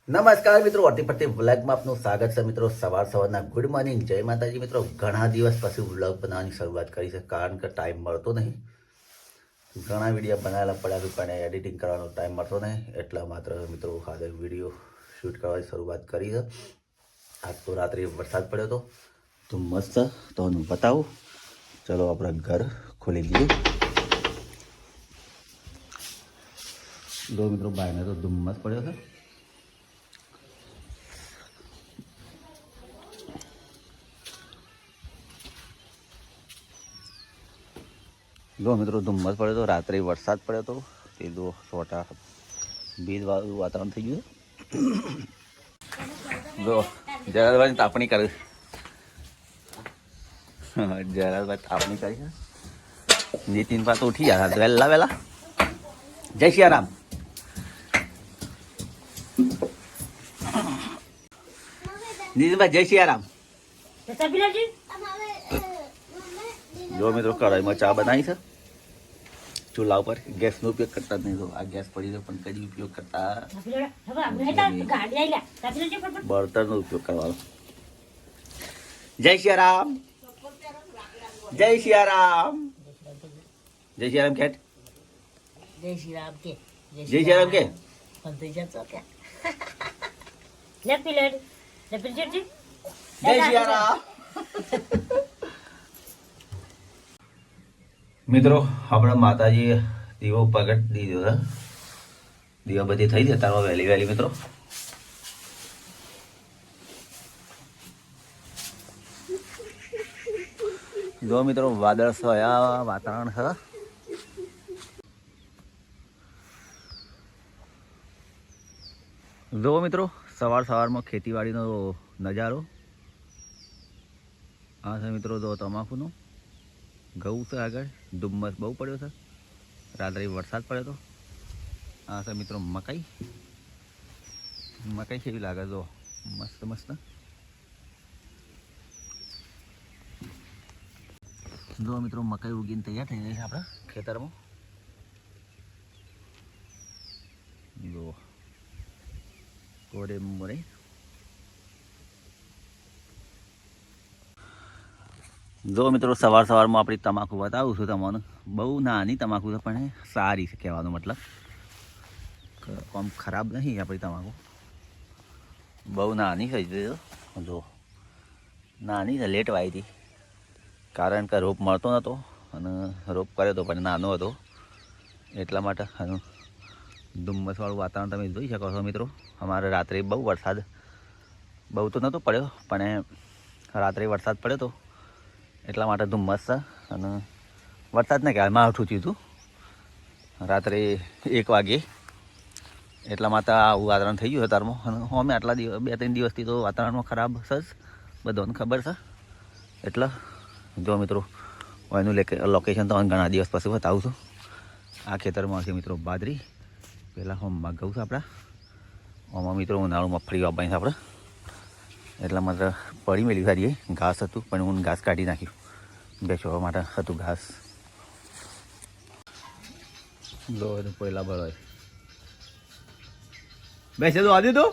નમસ્કાર મિત્રો, વર્તી પડતી વ્લોગમાં આપનું સ્વાગત છે મિત્રો. સવારના ગુડ મોર્નિંગ, જય માતાજી મિત્રો. ઘણા દિવસ પછી વ્લોગ બનાવવાની શરૂઆત કરી છે, કારણ કે ટાઈમ મળતો નહીં. ઘણા વિડીયો બનાવેલા પડ્યા છે પણ એડિટિંગ કરવાનો ટાઈમ મળતો નહીં, એટલા માત્ર મિત્રો આજે વિડીયો શૂટ કરવાની શરૂઆત કરી છે. આજ તો રાત્રે વરસાદ પડ્યો હતો તો મસ્ત તો હું બતાવું. ચલો આપણે ઘર ખોલી દઈએ. જો મિત્રો બહારને તો ધુમ્મસ પડ્યો છે. જો મિત્રો ધુમ્મસ પડ્યો તો, રાત્રે વરસાદ પડ્યો હતો. એ જો છોટા ભેજવાળું વાતાવરણ થઈ ગયું. જો જયરાજભાઈ તાપણી કરે, જયરાજભાઈ તાપણી કરી છે. નીતિન પાસે ઉઠી ગયા વહેલા વહેલા. જય સિયારામ. નીતિનભાઈ જય સિયારામ. જો મિત્રો કઢાઈમાં ચા બનાવી છે ચૂલા ઉપર. ગેસનો ઉપયોગ કરતા જ નહીં. તો આ ગેસ પડી ગયો પણ કદી ઉપયોગ કરતા બળતણનો ઉપયોગ કરવાનો. જય સિયારામ. જય સિયારામ. જય સિયારામ કેટ. જય શ્રી રામ કે જય સિયારામ કે જય સિયારામ. મિત્રો આપણે માતાજી દીવો પગટ દીધો છે. દીવા બધી થઈ જતા વહેલી વહેલી મિત્રો. જો મિત્રો વાદળ છાયા વાતાવરણ છે. જો મિત્રો સવારમાં ખેતીવાડીનો નજારો આ છે મિત્રો. જો તમાકુનો ઘઉં છે, આગળ ધુમ્મસ બહુ પડ્યો છે, રાત્રે વરસાદ પડ્યો હતો. આ છે મિત્રો મકાઈ. મકાઈ કેવી લાગે જો, મસ્ત મસ્ત. જો મિત્રો મકાઈ ઉગીને તૈયાર થઈ ગઈ છે આપણા ખેતરમાં. જો કોરે મોરે. જો મિત્રો સવારમાં આપણી તમાકુ બતાવું છું તમને. બહુ નાની તમાકુ છે પણ સારી છે, કહેવાનો મતલબ આમ ખરાબ નહીં. આપણી તમાકુ બહુ નાની થઈ ગઈ. જો નાની છે, લેટ વાવી હતી કારણ કે રોપ મળતો નહોતો અને રોપ કર્યો હતો પણ નાનો હતો, એટલા માટે. ધુમ્મસવાળું વાતાવરણ તમે જોઈ શકો છો મિત્રો. અમારે રાત્રે બહુ વરસાદ બહુ તો નહોતો પડ્યો પણ રાત્રે વરસાદ પડ્યો હતો, એટલા માટે ધુમ્મસ છે. અને વરસાદ ને કહેવાય માવઠું થયું હતું રાત્રે 1 વાગે, એટલા માટે આવું વાતાવરણ થઈ ગયું અત્યારમાં. અને અમે આટલા 2-3 દિવસથી તો વાતાવરણમાં ખરાબ છે જ, બધાને ખબર છે. એટલે જો મિત્રો એનું લોકેશન તો ઘણા દિવસ પછી બતાવું છું. આ ખેતરમાં છે મિત્રો બાજરી. પહેલાં હોમમાં ઘઉં છે આપણા. આમાં મિત્રો ઉનાળું મગફળી વાવવાની છે આપણે, એટલા માટે પડી મેળવી સારી ઘાસ હતું પણ હું ઘાસ કાઢી નાખ્યું. બેસવા માટે હતું ઘાસ. લો પહેલા બરાબર બેસે તો આજે તો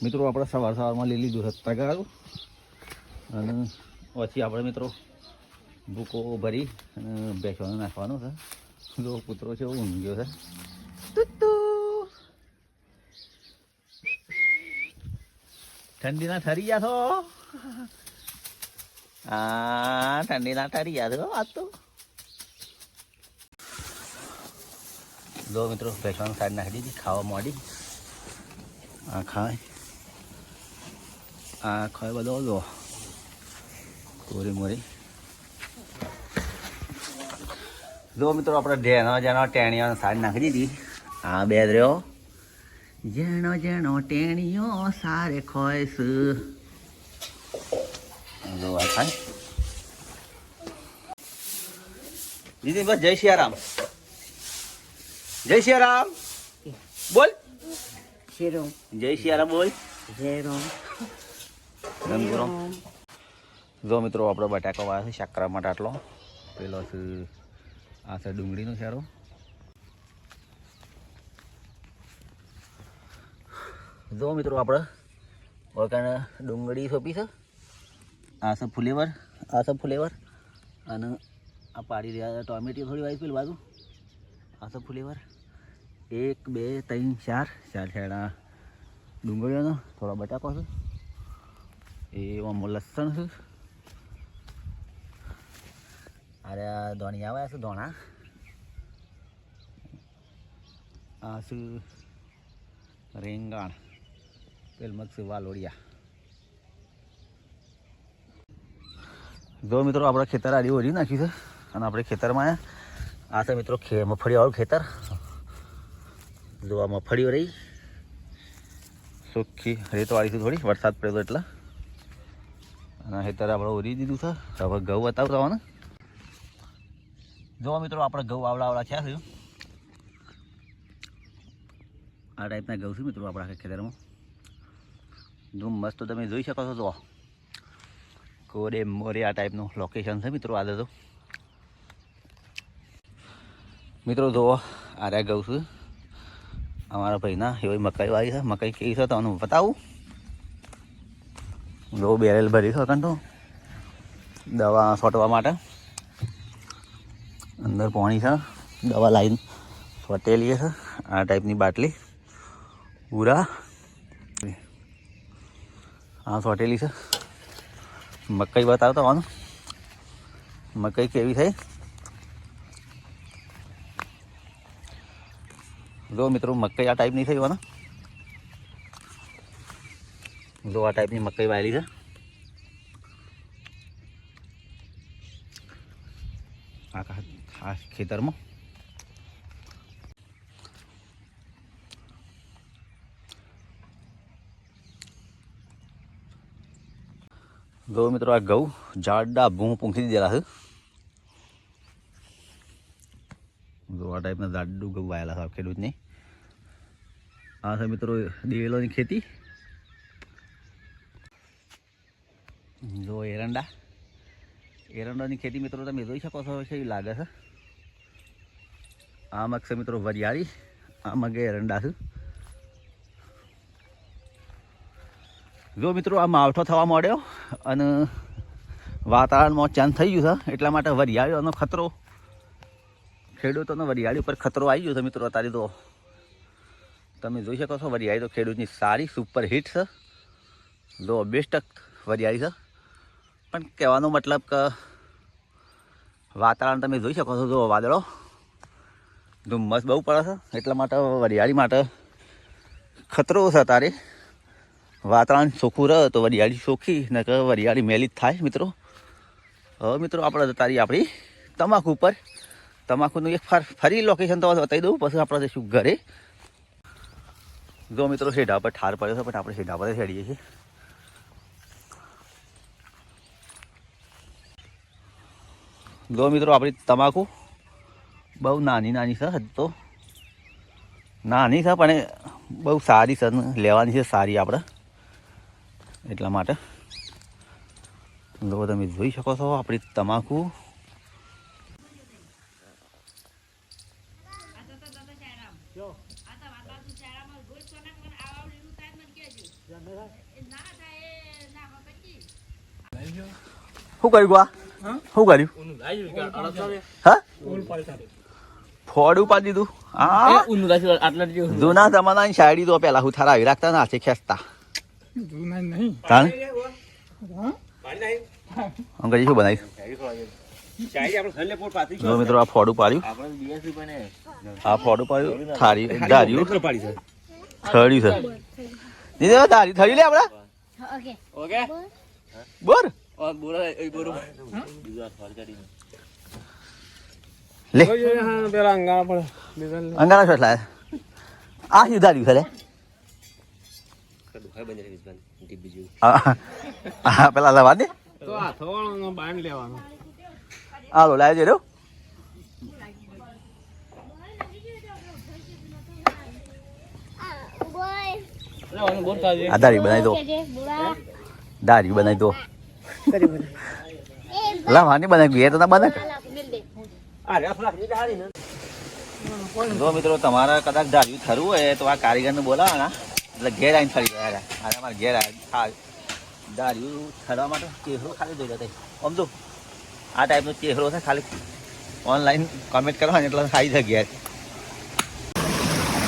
મિત્રો આપણે સવારમાં લઈ લીધું છે તગારું. અને પછી આપણે મિત્રો ભૂકો ભરી અને બેસવાનું નાખવાનું છે. જો કૂતરો છે ઊંઘ્યો છે. ઠંડીના ઠરી ગયા છો. હા ઠંડીના ઠરી ગયા છો આજ તો. જો મિત્રો બેસવાનું સાઈડ નાખી દીધી, ખાવા માંડી. આ ખાય બધો જો કોરી મોરી. જો મિત્રો આપણે જેનો ટેણીઓ સાઈડ નાખી દીધી. આ બે રહ્યો જેનો ટેણીઓ સારે ખોઈશ. જો આ ખાય. દીદી બસ જય સિયારામ. જય સિયારામ બોલ. શેરો જય સિયારામ બોલ. જય રામ ધનપુરો જો મિત્રો આપણો બટાકો વાળા છે શાક કરવા માટે આટલો પેલો છે આ છે ડુંગળીનો શેરો જો મિત્રો આપણે વળકાને ડુંગળી સોંપી છે આ છે ફુલેવર અને આ પાડી રહ્યા ટોમેટો થોડી વાવી પેલી બાજુ આ છે ફુલેવર 1 2 3 4 છેડા ડુંગળીઓનો થોડો બટાકો છે એમાં લસણ છે અરે આ ધોણી આવ્યા છે ધોણા આ છે રેંગણ પેલ મગ છે વાલોડિયા જો મિત્રો આપણે ખેતર આડી ઓરી નાખ્યું છે અને આપણે ખેતરમાં આ છે મિત્રો મગફળીવાળું ખેતર જો આ મગફળીઓ રહી સુખી રેતવાળી છે થોડી વરસાદ પડ્યો હતો એટલે અને ખેતર આપણે ઓરી દીધું છે હવે ઘઉં બતાવતા હોવા ને જો મિત્રો આપણે ઘઉં આવડા થયા છે આ ટાઈપના ઘઉં છે મિત્રો આપણા ખેતરમાં જો મસ્ત તમે જોઈ શકો છો જો કોરે મોરે આ ટાઈપનું લોકેશન છે મિત્રો આજે તો મિત્રો જુઓ આ રહ્યા ઘઉં છે અમારા ભાઈના એવી મકાઈ વાળી છે મકાઈ કેવી છે તમને બતાવું જો બેરેલ ભરી છે કંઠો દવા છોટવા માટે અંદર પાણી છે દવા લાઈન છોટેલી છે આ ટાઈપની બાટલી પૂરા આ છોટેલી છે મકાઈ બતાવતા હોવાનું મકાઈ કેવી થઈ જો મિત્રો મકાઈ આ ટાઈપની થઈ હોવાના જો આ ટાઈપની મકાઈ વાયેલી છે આ ખેતરમાં જો મિત્રો આ ઘઉં જાડા ભૂં પૂંખી દીધેલા છે જો આ ટાઈપના જાડું ઘઉં વાયેલા છે ખેડૂતને આ છે મિત્રો દિવેલોની ખેતી જો એરંડાની ખેતી મિત્રો તમે જોઈ શકો છો કેવી લાગે છે આ મગ છે મિત્રો વરિયાળી આ મગે એરંડા છે જો મિત્રો આ માવઠો થવા માંડ્યો અને વાતાવરણમાં ચેન્જ થઈ ગયું છે એટલા માટે વરિયાળીઓનો ખતરો ખેડૂતોનો વરિયાળી ઉપર ખતરો આવી ગયો છે મિત્રો અત્યારે તો તમે જોઈ શકો છો વરિયાળી તો ખેડૂતની સારી સુપર હિટ છે જો બેસ્ટ વરિયાળી છે પણ કહેવાનો મતલબ કે વાતાવરણ તમે જોઈ શકો છો જો વાદળો ધુમ્મસ બહુ પડે છે એટલા માટે વરિયાળી માટે ખતરો છે અત્યારે વાતાવરણ ચોખ્ખું રહે તો વરિયાળી ચોખ્ખી ને કે વરિયાળી મેલી જ થાય મિત્રો હવે મિત્રો આપણે તારી આપણી તમાકુ ઉપર તમાકુનું એક ફરી લોકેશન તો બતાવી દઉં પછી આપણે જઈશું ઘરે જો મિત્રો શેઢા પર ઠાર પડ્યો છે પણ આપણે શેઢા પર ચડીએ છીએ જો મિત્રો આપણી તમાકુ બહુ નાની છે હજી તો નાની છે પણ બહુ સારી છે લેવાની છે સારી આપણે એટલા માટે જો તમે જોઈ શકો છો આપણી તમાકુ શું કર્યું આ શું કર્યું હા ફોડ ઉપાડી દીધું હા જૂના જમાનાની શાયરી તો પેલા હું થારા આવી રાખતા ને હાથે ખેંચતા અંગ્રેજી શું બનાવ્યું જો મિત્રો આ ફોડું પાડ્યું આ ફોડું પાડ્યું થારી ધાર્યું થળ્યું છે દીદી ધારી થયું લે આપણે બોર લે અંગારા શોટ લાય આ શું ધાર્યું છે લે પેલા લવા દે હાલો લાવી દે રહ્યો આ દાઢી બનાવી દો, દાઢી બનાવી દો. લા વાની બનાવી તો ના બને. જો મિત્રો તમારે કદાચ દાઢી થરવું હોય તો આ કારીગરને બોલાવવાના, એટલે ઘેર આવીને થરી જાય. અરે અમારે ઘેર દાઢી થરવા માટે ચહેરો ખાલી જોઈ જતા. આમ તો આ ટાઈપનો ચહેરો છે, ખાલી ઓનલાઈન કમેન્ટ કરવાની એટલે આવી જાય ઘેર.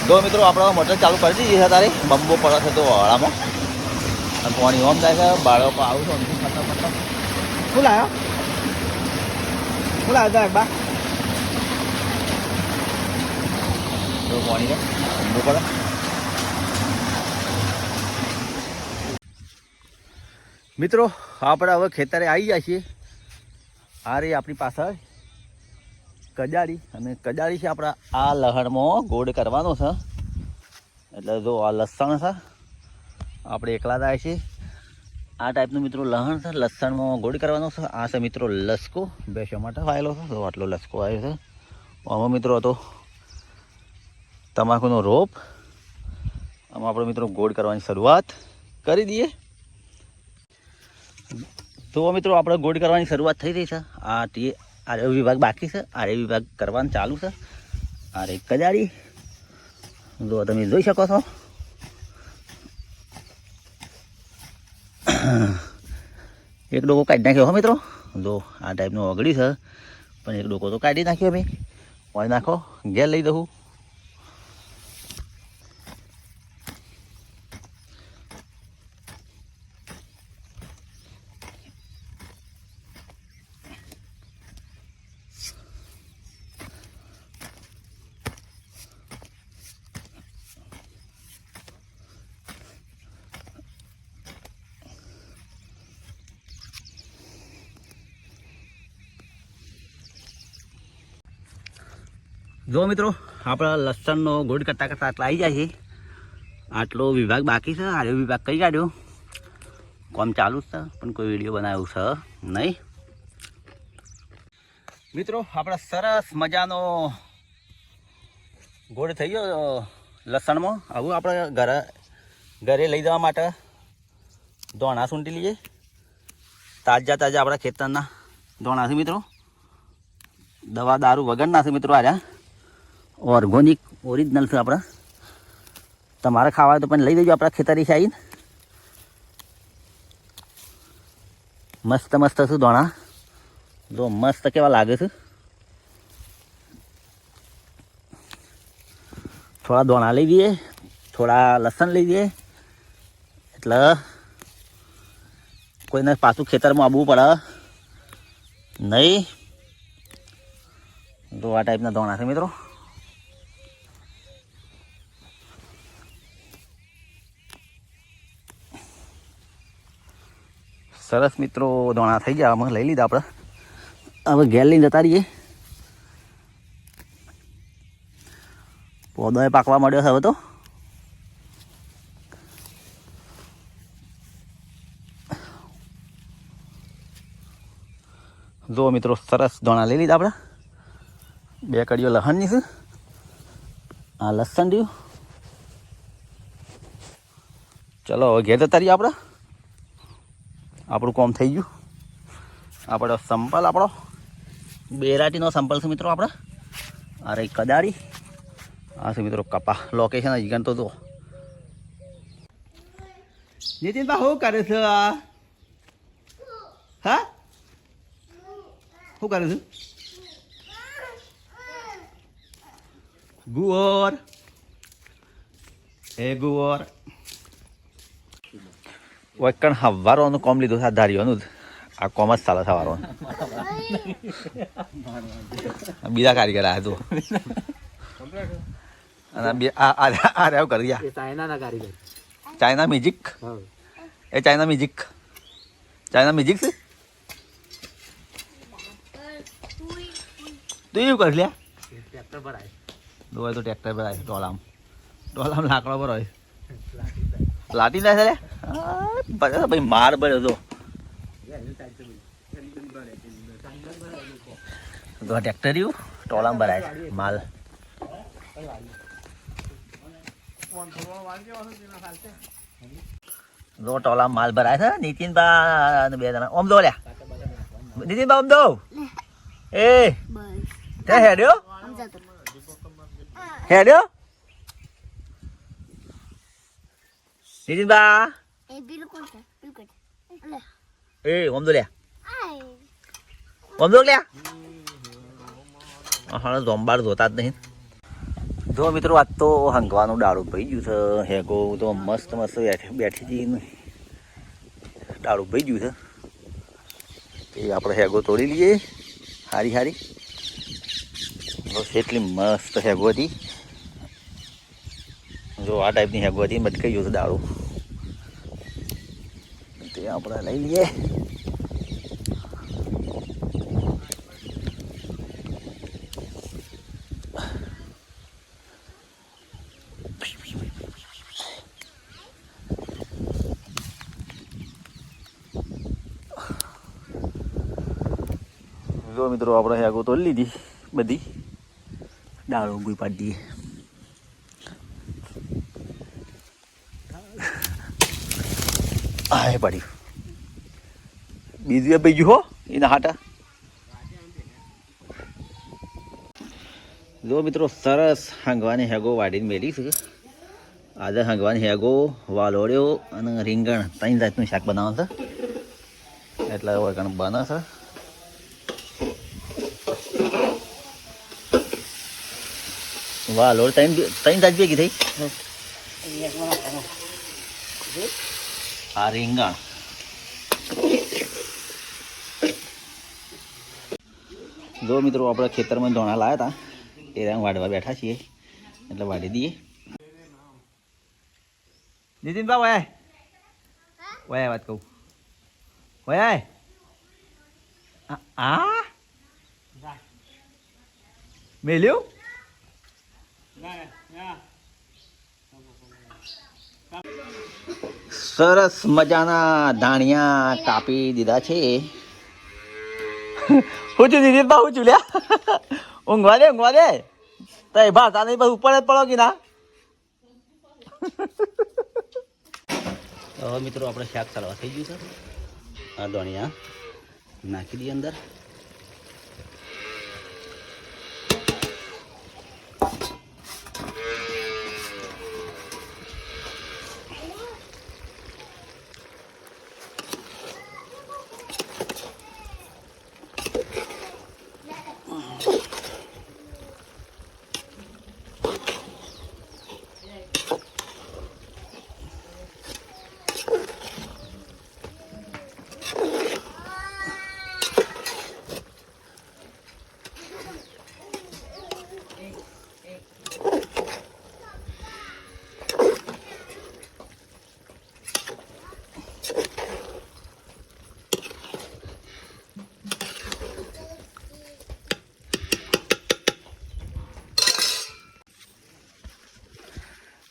જો મિત્રો આપણે મોટર ચાલુ કરી દીધી છે તારે, બંબો પડે છે તો વાળામાં અને પાણી ઓમ થાય છે. બાળકો આવું છું શું લાવ્યો, શું લાવ્યો બા? તો પાણી છે બંબો પડે. મિત્રો આપણે હવે ખેતરે આવી જાય છીએ. આ રહી આપણી પાછળ કજાડી, અને કજાડી છે આપણા આ લહણમાં ગોળ કરવાનો છે. એટલે જો આ લસણ છે, આપણે એકલા થાય છે. આ ટાઈપનું મિત્રો લહણ છે, લસણમાં ગોળ કરવાનો છે. આ છે મિત્રો લસકો, બેસવા માટે વાયેલો છે. તો આટલો લસકો આવ્યો છે. આમાં મિત્રો હતો તમાકુનો રોપ. આમાં આપણે મિત્રો ગોળ કરવાની શરૂઆત કરી દઈએ. તો મિત્રો આપણે ગોળ કરવાની શરૂઆત થઈ રહી છે. આરે વિભાગ બાકી છે, આરે વિભાગ કરવાનું ચાલુ છે. આરે કજાડી જો તમે જોઈ શકો છો. એક ડોકો કાઢી નાખ્યો હો મિત્રો. જો આ ટાઈપનું ઓગળી છે, પણ એક ડોકો તો કાઢી નાખ્યો મેં. ઓય નાખો, ઘેર લઈ દઉં. જો મિત્રો આપણા લસણનો ગોળ કરતાં કરતાં આટલા આવી જાય છે. આટલો વિભાગ બાકી છે, આરો વિભાગ કઈ કાઢ્યો. કામ ચાલુ જ છે, પણ કોઈ વિડીયો બનાવ્યું છે નહીં. મિત્રો આપણા સરસ મજાનો ગોળ થઈ ગયો લસણમાં. આવું આપણે ઘરે લઈ જવા માટે દોણા સૂંટી લઈએ. તાજા તાજા આપણા ખેતરના દોણા છે મિત્રો, દવા દારૂ વગરના છે મિત્રો. આર્યા ઓર્ગોનિક ઓરિજિનલ છે આપણા. તમારે ખાવા તો પણ લઈ દેજો આપણા ખેતરી છે આવીને. મસ્ત મસ્ત છે દોણા, જો મસ્ત કેવા લાગે છે. થોડા દોણા લઈ દઈએ, થોડા લસણ લઈ દઈએ, એટલે કોઈને પાછું ખેતરમાં આવવું પડે નહીં. તો આ ટાઈપના દોણા છે મિત્રો. સરસ મિત્રો દોણા થઈ ગયા. અમે લઈ લીધા આપણે. હવે ઘેર લઈને જતા રહીએ. પોદો પાકવા મળ્યો છે હવે તો. જો મિત્રો સરસ દોણા લઈ લીધા આપણે. 2 કડીઓ લસણની છે. આ લસણ રહ્યું. ચલો હવે ઘેર જતા રહીએ આપણે. આપણું કામ થઈ ગયું. આપણો સંપલ, આપણો બેરાટીનો સંપલ છે મિત્રો આપણે. આ રહી કદાડી. આ છે મિત્રો કપા. લોકેશન હજી ગણ તો જો નીતિન બા શું કરે છે? હા શું કરે છે? ગુવાર એ ગુવાર વૈકણ હવારોનું કોમ લીધું છે. આ ધારીઓનું જ આ કોમ જ ચાલે સવારો. બીજા કારીગર આ તું અને આ રેવ કરી દયા. ચાઇનાના કારીગર, ચાઇના મ્યુઝિક. એ ચાઇના મ્યુઝિક, ચાઇના મ્યુઝિક છે. તું એવું કરી લ્યા. ટ્રેક્ટર પર આવે. દોય તો ટ્રેક્ટર પર આવે. ડોલામ લાકડો પર હોય. લાટી ના છે ભાઈ. માર બળ્યો તો ટ્રેક્ટર રહ્યું ટોલામ ભરાય માલ. જો ટોલા માલ ભરાય છે નીતિનબા અને 2 જણા ઓમ દો લ્યા નીતિનબા ઓમ દો એ તે હેડ્યો હેડ્યો નીતિનબા એ ઓમ દો લ્યા ઓમ દો લ્યા હા જોંબાર જોતા જ નહીં જો મિત્રો આજ તો હંગવાનું ડાળું ભઈ ગયું છે હેગો તો મસ્ત મસ્ત બેઠી હતી ડાળું ભઈ ગયું છે એ આપણે હેગો તોડી લઈએ હારી હારી બસ એટલી મસ્ત હેગો હતી જો આ ટાઈપની હેગો હતી બટકાઈ ગયું છે ડાળું તે આપણે લઈ લઈએ જો મિત્રો આપણે હેગો તો લીધી બધી ડાળો ગુઈ પાડી દઈએ આ પડી બીજું ભાઈ હો એના હાટા જો મિત્રો સરસ હાંગવાની હેગો વાડીને મેલી છે આજે હાંગવાની હેગો વાલોડ્યો અને રીંગણ 3 જાતનું શાક બનાવવાનું છે એટલે વળગણ બને છે વાહ લોડ 3 જાત ભેગી થઈ આ રીંગણ જો મિત્રો આપણે ખેતરમાં ધોણા લાવ્યા હતા એ રંગ વાડવા બેઠા છીએ એટલે વાડી દઈએ નીતિનબા વયા વાત કહું વયા આ મેલ્યું સરસ મજાના ધાણિયા કાપી દીધા છે હું છું દીદી બા હું છું લ્યા ઊંઘવા દે તઈ ભાષા નહીં બસ ઉપર જ પડો કે ના હવે મિત્રો આપણે શાક ચાલવા થઈ ગયું છે આ ધાણિયા નાખી દઈએ અંદર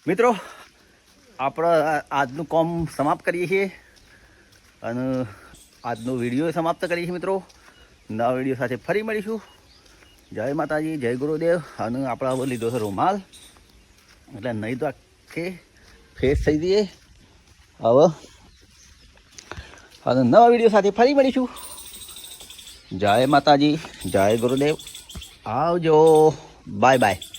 મિત્રો આપણે આજનું કામ સમાપ્ત કરીએ છીએ અને આજનો વિડીયો સમાપ્ત કરીએ છીએ મિત્રો નવા વિડીયો સાથે ફરી મળીશું જય માતાજી જય ગુરુદેવ અને આપણે હવે લીધો છે રૂમાલ એટલે નહીં તો આખે ફેસ થઈ જઈએ હવે અને નવા વિડીયો સાથે ફરી મળીશું જય માતાજી જય ગુરુદેવ આવજો બાય બાય